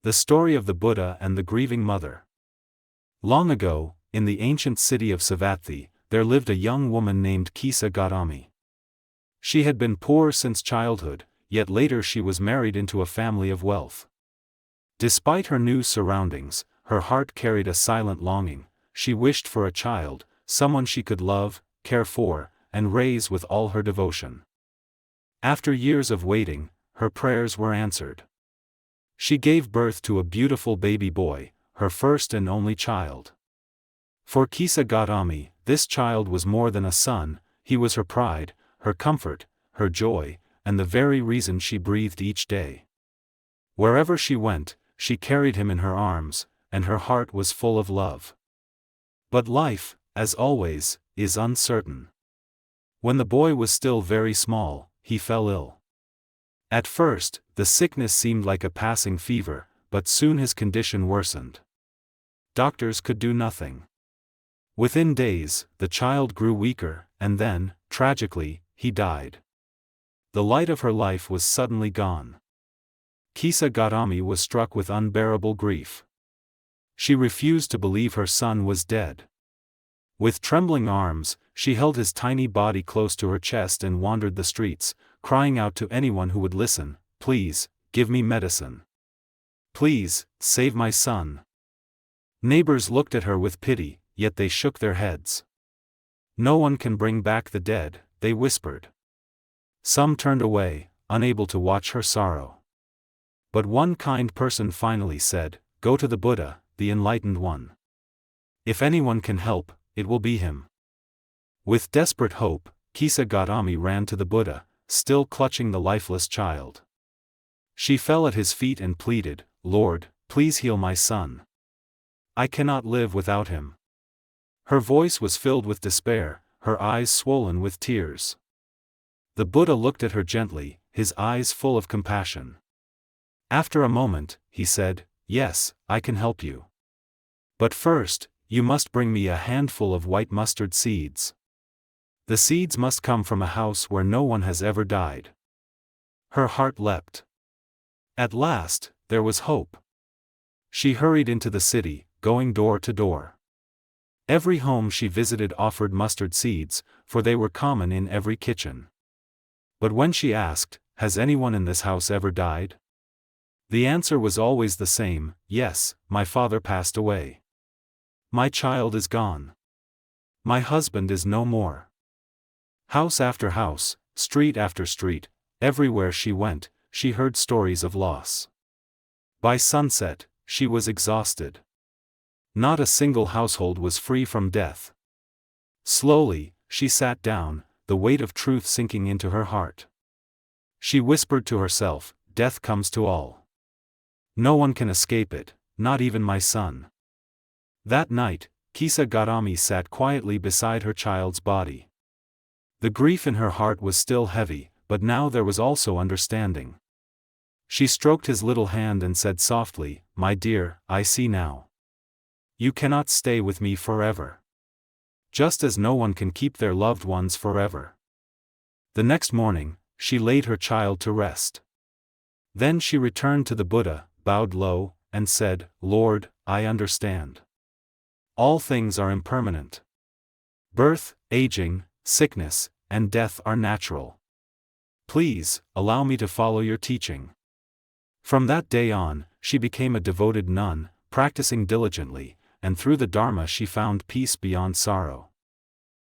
The story of the Buddha and the Grieving Mother. Long ago, in the ancient city of Savatthi, there lived a young woman named Kisa Gotami. She had been poor since childhood, yet later she was married into a family of wealth. Despite her new surroundings, her heart carried a silent longing. She wished for a child, someone she could love, care for, and raise with all her devotion. After years of waiting, her prayers were answered. She gave birth to a beautiful baby boy, her first and only child. For Kisa Gotami, this child was more than a son. He was her pride, her comfort, her joy, and the very reason she breathed each day. Wherever she went, she carried him in her arms, and her heart was full of love. But life, as always, is uncertain. When the boy was still very small, he fell ill. At first, the sickness seemed like a passing fever, but soon his condition worsened. Doctors could do nothing. Within days, the child grew weaker, and then, tragically, he died. The light of her life was suddenly gone. Kisa Gotami was struck with unbearable grief. She refused to believe her son was dead. With trembling arms, she held his tiny body close to her chest and wandered the streets, crying out to anyone who would listen, "Please, give me medicine. Please, save my son." Neighbors looked at her with pity, yet they shook their heads. "No one can bring back the dead," they whispered. Some turned away, unable to watch her sorrow. But one kind person finally said, "Go to the Buddha, the enlightened one. If anyone can help, it will be him." With desperate hope, Kisa Gotami ran to the Buddha, still clutching the lifeless child. She fell at his feet and pleaded, "Lord, please heal my son. I cannot live without him." Her voice was filled with despair, her eyes swollen with tears. The Buddha looked at her gently, his eyes full of compassion. After a moment, he said, "Yes, I can help you. But first, you must bring me a handful of white mustard seeds. The seeds must come from a house where no one has ever died." Her heart leapt. At last, there was hope. She hurried into the city, going door to door. Every home she visited offered mustard seeds, for they were common in every kitchen. But when she asked, "Has anyone in this house ever died?" the answer was always the same, "Yes, my father passed away. My child is gone. My husband is no more." House after house, street after street, everywhere she went, she heard stories of loss. By sunset, she was exhausted. Not a single household was free from death. Slowly, she sat down, the weight of truth sinking into her heart. She whispered to herself, "Death comes to all. No one can escape it, not even my son." That night, Kisa Gotami sat quietly beside her child's body. The grief in her heart was still heavy, but now there was also understanding. She stroked his little hand and said softly, "My dear, I see now. You cannot stay with me forever. Just as no one can keep their loved ones forever." The next morning, she laid her child to rest. Then she returned to the Buddha, bowed low, and said, "Lord, I understand. All things are impermanent. Birth, aging, sickness, and death are natural. Please, allow me to follow your teaching." From that day on, she became a devoted nun, practicing diligently, and through the Dharma she found peace beyond sorrow.